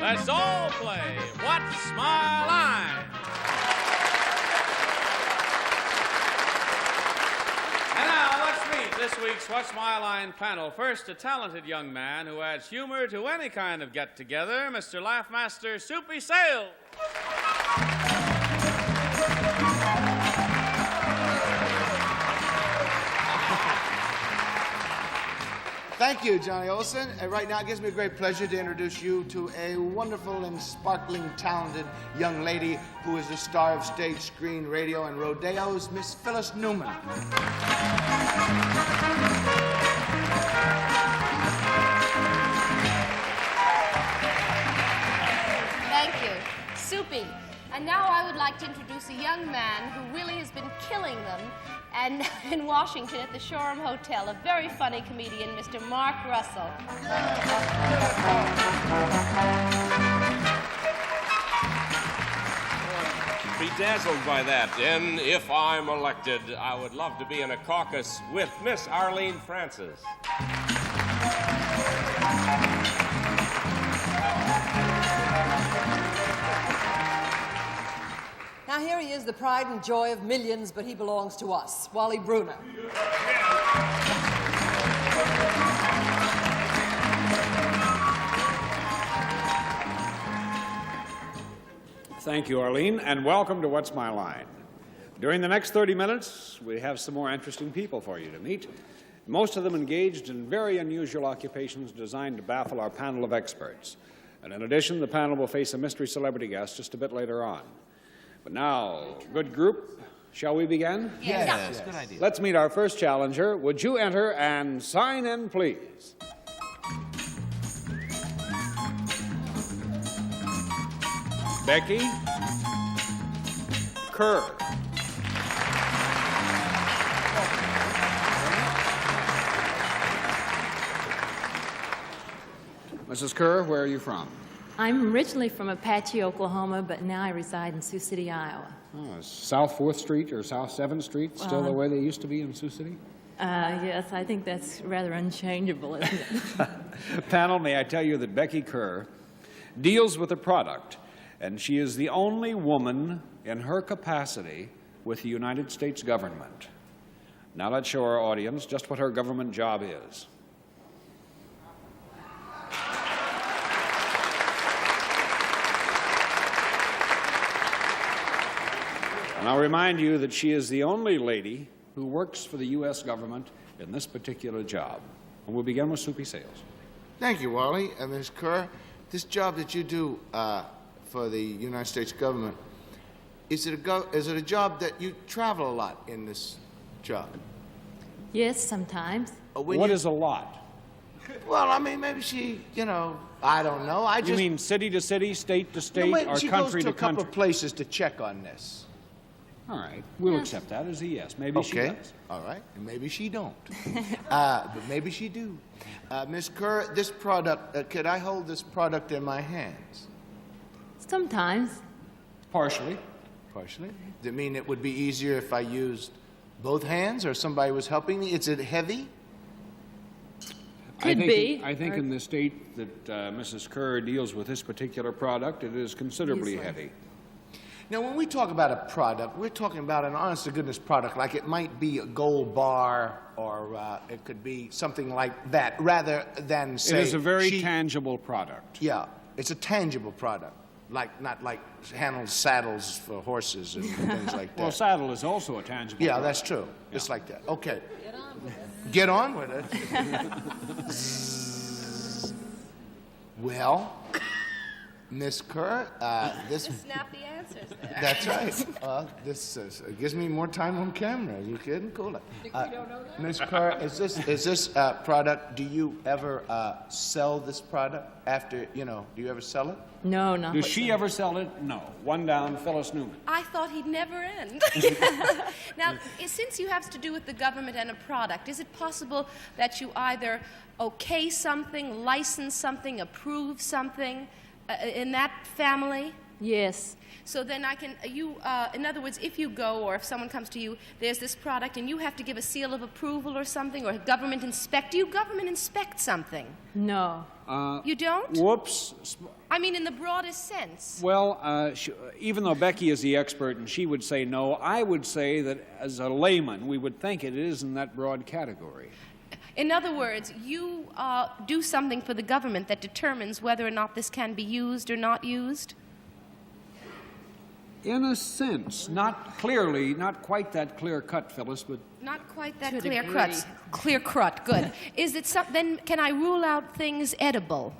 Let's all play What's My Line? And now, let's meet this week's What's My Line panel. First, a talented young man who adds humor to any kind of get-together, Mr. Laughmaster Soupy Sale. Thank you, Johnny Olson. And right now, it gives me a great pleasure to introduce you to a wonderful and sparkling, talented young lady who is the star of stage, screen, radio, and rodeos, Miss Phyllis Newman. Thank you. Soupy. And now I would like to introduce a young man who really has been killing them and in Washington at the Shoreham Hotel, a very funny comedian, Mr. Mark Russell. Bedazzled by that. And if I'm elected, I would love to be in a caucus with Miss Arlene Francis. Now here he is, the pride and joy of millions, but he belongs to us, Wally Bruner. Thank you, Arlene, and welcome to What's My Line. During the next 30 minutes, we have some more interesting people for you to meet, most of them engaged in very unusual occupations designed to baffle our panel of experts. And in addition, the panel will face a mystery celebrity guest just a bit later on. But now, good group, shall we begin? Yes. Good idea. Let's meet our first challenger. Would you enter and sign in, please? Becky Kerr. Mrs. Kerr, where are you from? I'm originally from Apache, Oklahoma, but now I reside in Sioux City, Iowa. Oh, is South 4th Street or South 7th Street still the way they used to be in Sioux City? Yes, I think that's rather unchangeable, isn't it? Panel, may I tell you that Becky Kerr deals with a product, and she is the only woman in her capacity with the United States government. Now let's show our audience just what her government job is. And I'll remind you that she is the only lady who works for the U.S. government in this particular job. And we'll begin with Soupy Sales. Thank you, Wally. Ms. Kerr, this job that you do for the United States government, is it a job that you travel a lot in this job? Yes, sometimes. What is a lot? Well, I mean, maybe she, I don't know. You mean city to city, state to state, or country to country? She goes to a couple of places to check on this. All right, we'll accept that as a yes. Maybe she does. All right, and maybe she don't. But maybe she do. Ms. Kerr, this product, could I hold this product in my hands? Sometimes. Partially. Partially? Does it mean it would be easier if I used both hands or somebody was helping me? Is it heavy? Could be. I think in the state that Mrs. Kerr deals with this particular product, it is considerably heavy. Now, when we talk about a product, we're talking about an honest-to-goodness product, like it might be a gold bar or it could be something like that, rather than, say... It is a very tangible product. Yeah, it's a tangible product, not like handles saddles for horses and things like that. Well, saddle is also a tangible product. That's true. Yeah. It's like that. Okay. Get on with it. Get on with it. Well... Miss Kerr, this... Snappy answers there. That's right. This gives me more time on camera. Are you kidding? Cool. We don't know that? Miss Kerr, is this product, do you ever sell this product after, do you ever sell it? No, not Does she ever sell it? No. One down, Phyllis Newman. I thought he'd never end. Now, since you have to do with the government and a product, is it possible that you either okay something, license something, approve something, in that family? Yes. So then I can, in other words, if you go or if someone comes to you, there's this product and you have to give a seal of approval or something, or government inspect. Do you government inspect something? No. You don't? Whoops. I mean, in the broadest sense. Well, even though Becky is the expert and she would say no, I would say that as a layman, we would think it is in that broad category. In other words, you do something for the government that determines whether or not this can be used or not used? In a sense, not clearly, not quite that clear-cut, Phyllis, but... Not quite that To a clear degree. cut. Clear cut, good. Is it then can I rule out things edible?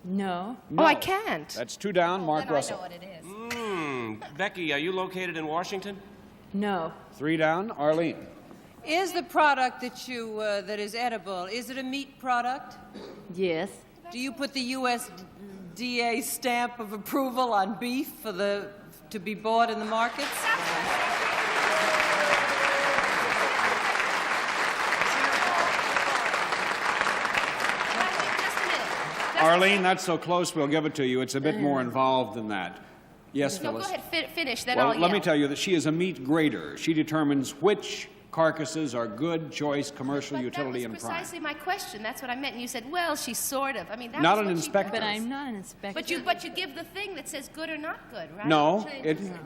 No. No. Oh, I can't. That's 2 down, Mark Then Russell. I know what it is. Becky, are you located in Washington? No. 3 down, Arlene. Is the product that you that is edible, is it a meat product? Yes. Do you put the USDA stamp of approval on beef to be bought in the markets? Just a minute. Arlene, that's so close, we'll give it to you. It's a bit more involved than that. Yes, No, go Phyllis. ahead, finish, then Well, I'll let me yell. tell you that she is a meat grader. She determines which carcasses are good, choice, commercial, But utility, that and was prime. precisely my question. That's what I meant. And you said, well, she's sort of. I mean, that's Not what an she inspector. does. But I'm not an inspector. But you give the thing that says good or not good, right? No,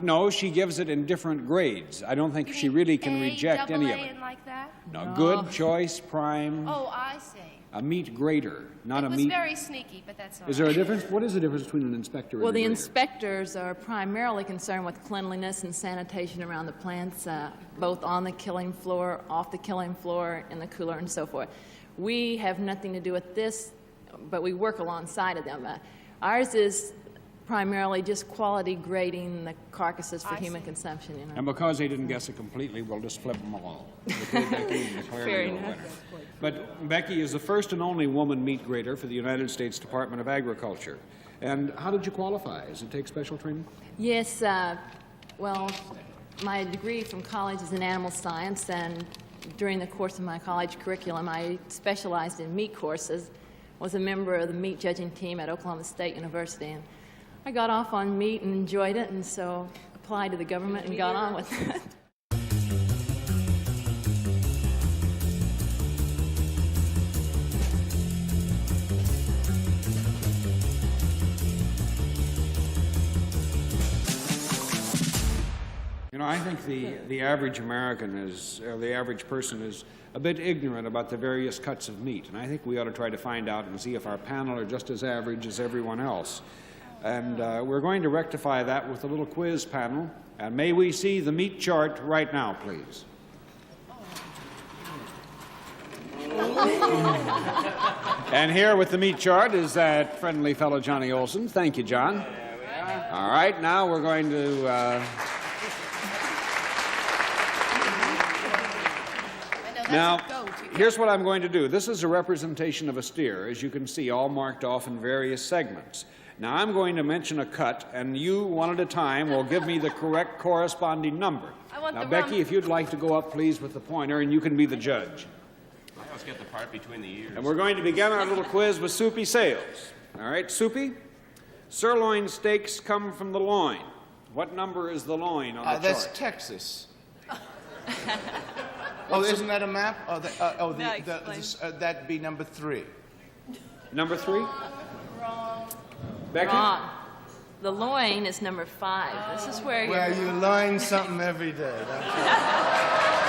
no, she gives it in different grades. I don't think You she mean really can A, reject any of double A, it. and like that? No, good, choice, prime, Oh, I see. a meat grader, not It a was meat... very sneaky, but that's all Is there a right. difference? What is the difference between an inspector and Well, a the grader? inspectors are primarily concerned with cleanliness and sanitation around the plants, both on the killing floor, off the killing floor, in the cooler, and so forth. We have nothing to do with this, but we work alongside of them. Ours is primarily just quality grading the carcasses for I human see. consumption. You know. And because they didn't guess it completely, we'll just flip them all. Okay, Becky, and declare Fair you a enough. winner. But Becky is the first and only woman meat grader for the United States Department of Agriculture. And how did you qualify? Does it take special training? Yes, well, my degree from college is in animal science, and during the course of my college curriculum, I specialized in meat courses, was a member of the meat judging team at Oklahoma State University, and I got off on meat and enjoyed it, and so applied to the government and got on with it. You know, I think the average American is, or the average person is a bit ignorant about the various cuts of meat, and I think we ought to try to find out and see if our panel are just as average as everyone else. And we're going to rectify that with a little quiz panel. And may we see the meat chart right now, please? And here with the meat chart is that friendly fellow Johnny Olson. Thank you, John. All right, now we're going to... I know, that's Now, a go-to. here's what I'm going to do. This is a representation of a steer, as you can see, all marked off in various segments. Now, I'm going to mention a cut, and you, one at a time, will give me the correct corresponding number. I want Now, the Becky, wrong- if you'd like to go up, please, with the pointer, and you can be the judge. I always get the part between the ears. And we're going to begin our little quiz with Soupy Sales. All right, Soupy? Sirloin steaks come from the loin. What number is the loin on the That's chart? Texas. Oh, isn't that a map? No, That'd be number 3. Number 3? Wrong. Becky? Wrong. The loin is number 5. This is where Well, you're... you learn something every day. That's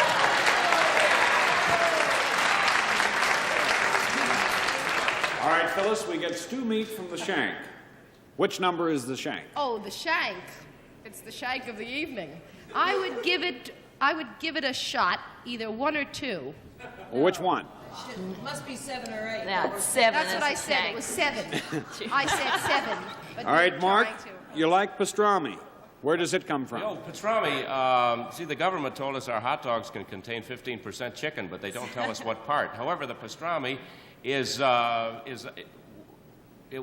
All right, Phyllis, we get stew meat from the shank. Which number is the shank? Oh, the shank. It's the shank of the evening. I would give it a shot, either 1 or 2. Well, which one? It must be 7 or 8. Yeah, it's 7. That's what I the said. It shank. was 7. I said 7. But All right, I'm Mark, trying to. you like pastrami. Where does it come from? Oh, pastrami, see, the government told us our hot dogs can contain 15% chicken, but they don't tell us what part. However, the pastrami it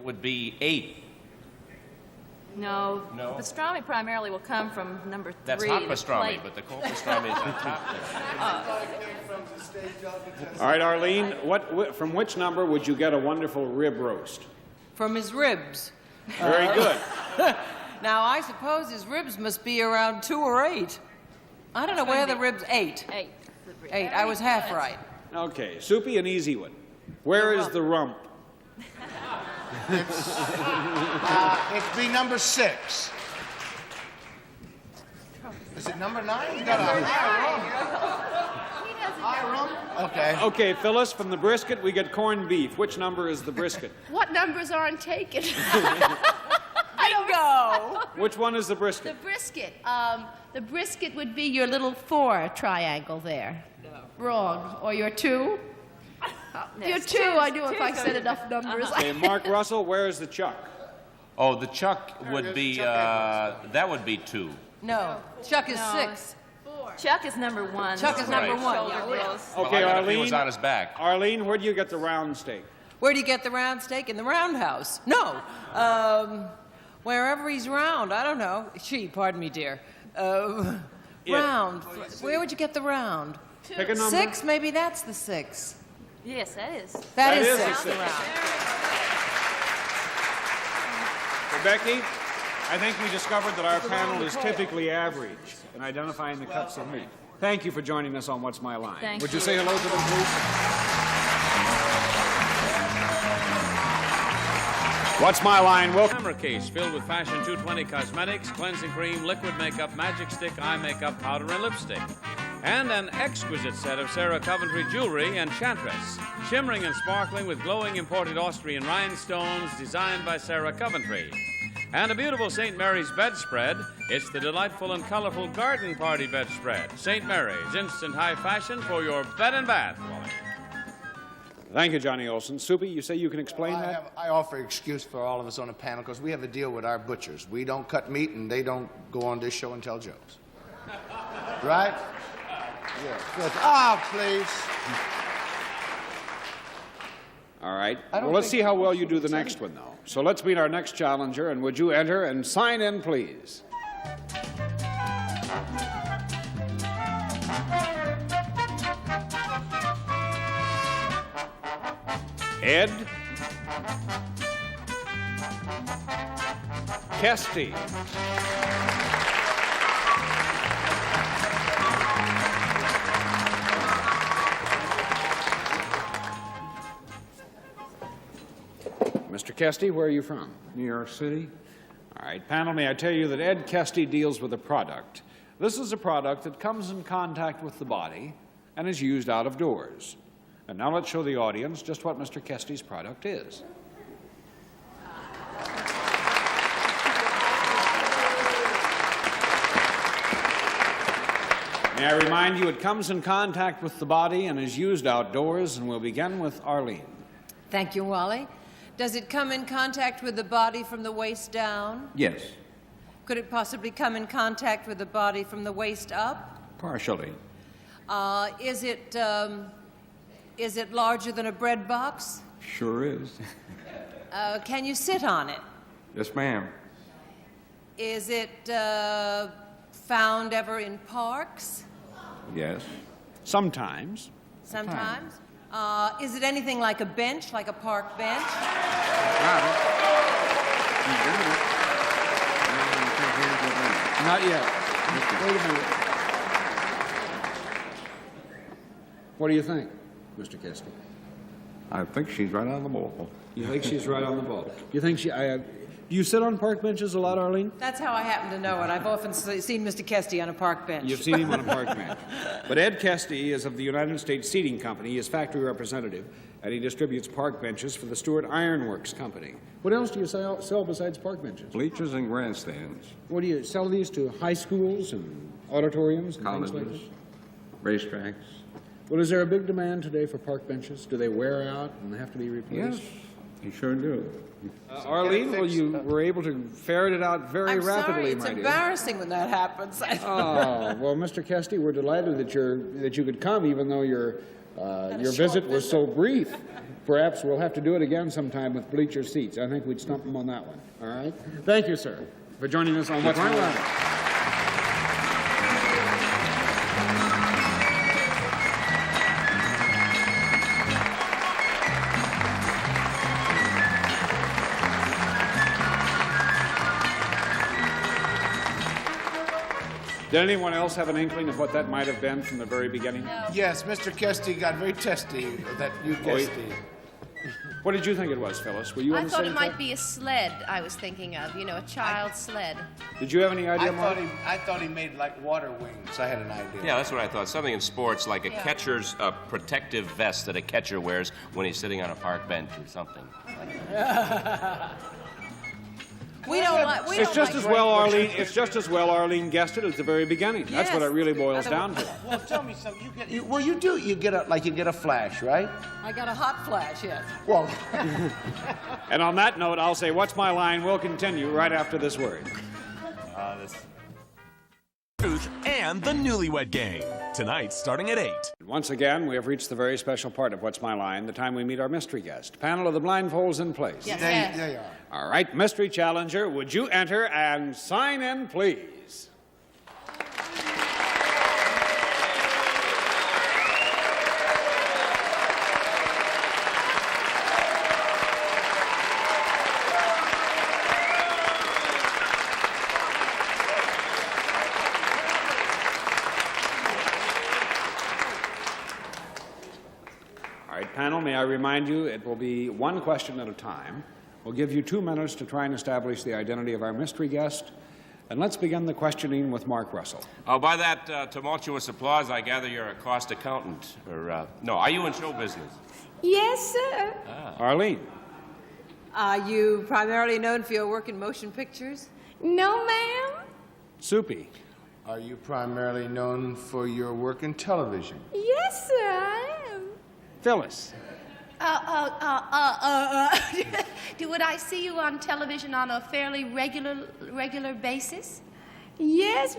would be 8. No, No? pastrami primarily will come from number 3. That's hot the pastrami, plate. but the cold pastrami is on top. All right, Arlene, from which number would you get a wonderful rib roast? From his ribs. Very good. Now, I suppose his ribs must be around 2 or 8. I don't know where the ribs... 8. 8. 8. I was half right. Okay, Soupy, an easy one. Where is the rump? It's be number 6. Is it number 9? You got a high rump. Okay. Okay, Phyllis, from the brisket, we get corned beef. Which number is the brisket? What numbers aren't taken? Bingo! Which one is the brisket? The brisket would be your little 4 triangle there. No. Wrong. Or your 2? Your 2, I knew if I said enough numbers. Okay, Mark Russell, where is the chuck? Oh, the chuck would be, that would be 2. No. Chuck is 6. Chuck is number 1. Chuck is number 1. Okay, He Arlene. was on his back. Arlene, where do you get the round steak? Where do you get the round steak? In the roundhouse. No. Wherever he's round. I don't know. Pardon me, dear. Round. Where would you get the round? Pick a number. 6? Maybe that's the 6. Yes, that is. That is is 6, the the 6. round. So, Becky, I think we discovered that our panel is typically average in identifying the cuts of meat. Thank you for joining us on What's My Line. Thank Would you you. say hello to them, please? What's My Line? Welcome. Camera case filled with Fashion 220 cosmetics, cleansing cream, liquid makeup, magic stick, eye makeup, powder, and lipstick. And an exquisite set of Sarah Coventry jewelry and chantress, shimmering and sparkling with glowing imported Austrian rhinestones designed by Sarah Coventry. And a beautiful St. Mary's bedspread. It's the delightful and colorful garden party bedspread. St. Mary's, instant high fashion for your bed and bath. Thank you, Johnny Olson. Soupy, you say you can explain that? I offer excuse for all of us on the panel because we have a deal with our butchers. We don't cut meat and they don't go on this show and tell jokes. Right? Yeah. Please. All right. Well, let's see how well you do the next one, though. So let's meet our next challenger, and would you enter and sign in, please? Ed Kesty. Mr. Kesty, where are you from? New York City. All right, panel, may I tell you that Ed Kesty deals with a product. This is a product that comes in contact with the body and is used out of doors. And now let's show the audience just what Mr. Kesty's product is. May I remind you, it comes in contact with the body and is used outdoors, and we'll begin with Arlene. Thank you, Wally. Does it come in contact with the body from the waist down? Yes, Could it possibly come in contact with the body from the waist up? partially. Is it larger than a bread box? Sure is. Can you sit on it? Yes, ma'am. Is it found ever in parks? Yes. Sometimes. Sometimes. Is it anything like a bench, like a park bench? Not yet. Wait a minute. What do you think, Mr. Kesty? I think she's right on the ball. You think she's right on the ball? You think she... do you sit on park benches a lot, Arlene? That's how I happen to know it. I've often seen Mr. Kesty on a park bench. You've seen him on a park bench. But Ed Kesty is of the United States Seating Company. He is factory representative, and he distributes park benches for the Stewart Iron Works Company. What else do you sell besides park benches? Bleachers and grandstands. What do you sell these to? High schools and auditoriums and things like Colleges. that? Racetracks. Well, is there a big demand today for park benches? Do they wear out and have to be replaced? Yes, you sure do. Arlene, well, you were able to ferret it out very I'm rapidly, sorry, it's my dear. embarrassing when that happens. Oh, well, Mr. Kesty, we're delighted that you could come, even though your visit was so brief. Perhaps we'll have to do it again sometime with bleacher seats. I think we'd stump them on that one. All right? Thank you, sir, for joining us on What's My Line. Did anyone else have an inkling of what that might have been from the very beginning? No. Yes, Mr. Kesty got very testy. That you Kesty. What did you think it was, Phyllis? Were you on I the thought same it might track? be a sled I was thinking of, you know, a child's sled. Did you have any idea, Mark? I thought he made like water wings. I had an idea. Yeah, that's what I thought. Something in sports like a catcher's protective vest that a catcher wears when he's sitting on a park bench or something. We don't like. We It's don't just like as well, Arlene. It's just as well Arlene guessed it at the very beginning. That's what it really boils down to. Well, tell me something. You do. You get a flash, right? I got a hot flash, yes. Well, And on that note, I'll say, "What's my line?" We'll continue right after this word. Truth and the Newlywed Game. Tonight, starting at 8. Once again, we have reached the very special part of What's My Line, the time we meet our mystery guest. Panel of the blindfolds in place. Yes. there you are. All right, mystery challenger, would you enter and sign in, please? All right, panel, may I remind you, it will be one question at a time. We'll give you 2 minutes to try and establish the identity of our mystery guest. And let's begin the questioning with Mark Russell. Oh, by that tumultuous applause, I gather you're a cost accountant. Or, no, are you in show business? Yes, sir. Arlene. Are you primarily known for your work in motion pictures? No, ma'am. Soupy. Are you primarily known for your work in television? Yes, sir, I am. Phyllis. Would I see you on television on a fairly regular basis? Yes,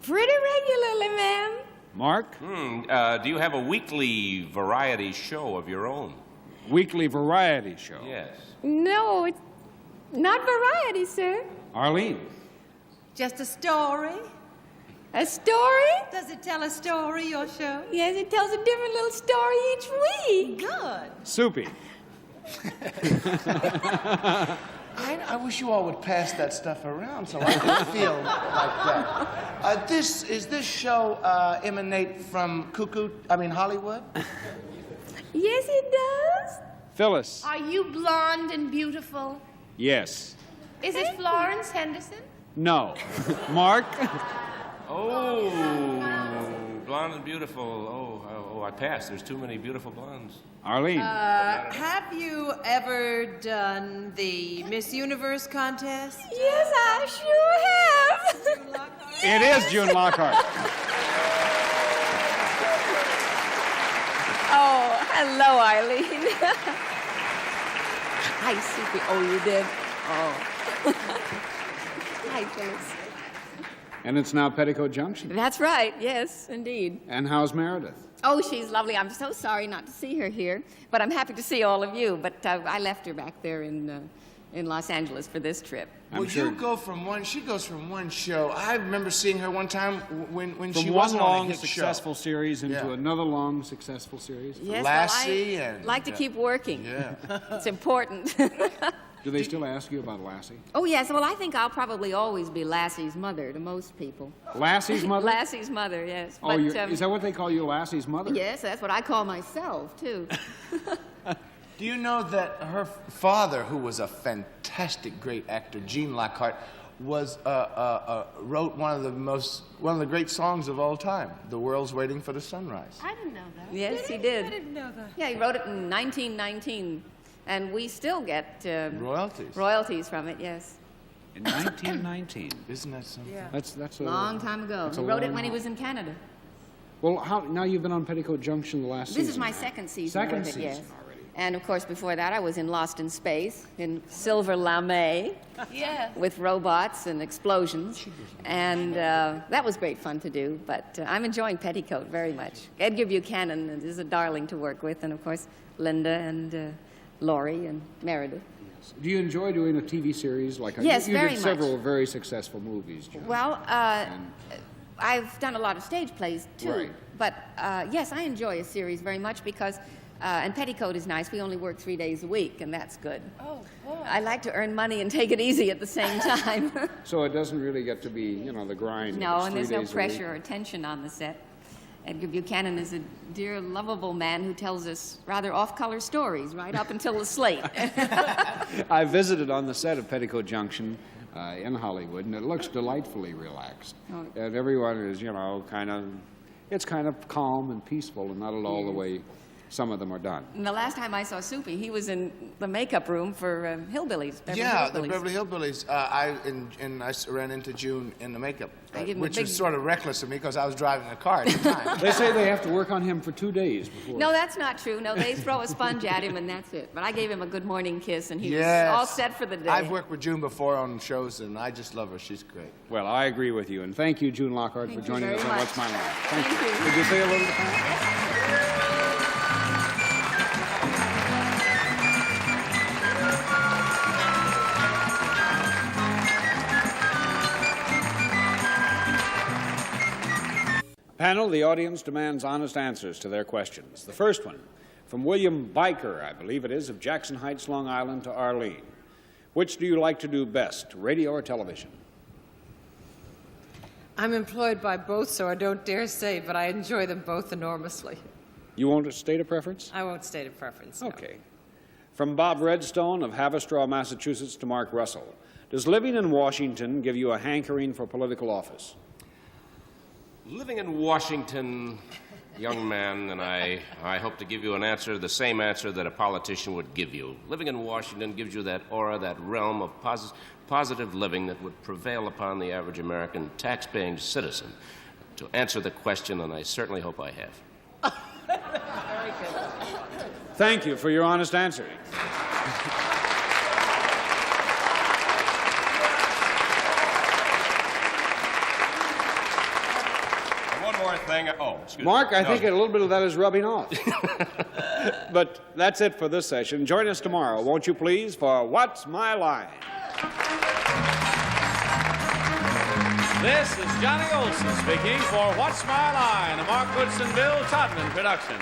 pretty regularly, ma'am. Mark. Do you have a weekly variety show of your own? Weekly variety show. Yes. No, it's not variety, sir. Arlene. Just a story? A story? Does it tell a story, your show? Yes, it tells a different little story each week. Good. Soupy. I wish you all would pass that stuff around so I could feel like that. Is this show emanate from Hollywood? Yes, it does. Phyllis. Are you blonde and beautiful? Yes. Is it Florence Henderson? No. Mark. Oh, blonde and beautiful. Oh, I passed. There's too many beautiful blondes. Arlene. Have you ever done the Miss Universe contest? Yes, I sure have. It is June Lockhart. Oh, hello, Arlene. Hi, Soupy. Oh, you did? Oh. Hi, Phyllis. And it's now Petticoat Junction. That's right, yes, indeed. And how's Meredith? Oh, she's lovely. I'm so sorry not to see her here, but I'm happy to see all of you. But I left her back there in Los Angeles for this trip. I'm Well, sure. you go from one. She goes from one show. I remember seeing her one time when From she one wasn't on a long hit successful show. series into Yeah. another long successful series. Yes, Lassie well, I and, like to keep working. Yeah. It's important. Do they still ask you about Lassie? Oh, yes. Well, I think I'll probably always be Lassie's mother to most people. Lassie's mother? Lassie's mother, yes. Oh, is that what they call you, Lassie's mother? Yes, that's what I call myself, too. Do you know that her father, who was a fantastic, great actor, Gene Lockhart, wrote one of the great songs of all time, "The World's Waiting for the Sunrise." I didn't know that. Yes, he did. I didn't know that. Yeah, he wrote it in 1919, and we still get Royalties. royalties from it, yes. In 1919. Isn't that something? Yeah. That's a Long time ago. that's He a wrote it long when he haul. was in Canada. Well, now you've been on Petticoat Junction the last season. This is my second season Second with it, season yes. already. And of course, before that, I was in Lost in Space, in Silver Lame, Yeah. with robots and explosions. And that was great fun to do, but I'm enjoying Petticoat very much. Edgar Buchanan is a darling to work with, and of course, Linda and Laurie and Meredith. Do you enjoy doing a TV series like Yes, you very did much. several very successful movies, John? Well, I've done a lot of stage plays, too. Right. But yes, I enjoy a series very much because And Petticoat is nice. We only work 3 days a week, and that's good. Oh, boy. I like to earn money and take it easy at the same time. So it doesn't really get to be, you know, the grind. No, It's and 3 there's no days a pressure or tension on the set. Edgar Buchanan is a dear, lovable man who tells us rather off-color stories right up until the slate. I visited on the set of Petticoat Junction in Hollywood, and it looks delightfully relaxed. Oh. And everyone is, you know, it's kind of calm and peaceful, and not at all the way some of them are done. And the last time I saw Soupy, he was in the makeup room for Hillbillies. The Beverly Hillbillies. I ran into June in the makeup, I gave him a which big- was sort of reckless of me because I was driving a car at the time. They say they have to work on him for 2 days before. No, that's not true. No, they throw a sponge at him and that's it. But I gave him a good morning kiss and he Yes. was all set for the day. I've worked with June before on shows, and I just love her. She's great. Well, I agree with you, and thank you, June Lockhart, Thank for you joining very us on much. What's My Line. Thank you. Did you say hello to the panel? Panel, the audience demands honest answers to their questions. The first one, from William Biker, I believe it is, of Jackson Heights, Long Island, to Arlene. Which do you like to do best, radio or television? I'm employed by both, so I don't dare say, but I enjoy them both enormously. You won't state a preference? I won't state a preference. No. Okay. From Bob Redstone of Haverstraw, Massachusetts, to Mark Russell. Does living in Washington give you a hankering for political office? Living in Washington, young man, and I hope to give you an answer, the same answer that a politician would give you. Living in Washington gives you that aura, that realm of positive living that would prevail upon the average American tax-paying citizen. To answer the question, and I certainly hope I have. Very good. Thank you for your honest answer. One more thing. Oh, excuse Mark, me. I No. think a little bit of that is rubbing off. But that's it for this session. Join us tomorrow, won't you please, for What's My Line? This is Johnny Olson speaking for What's My Line, a Mark Woodson, Bill Todman production.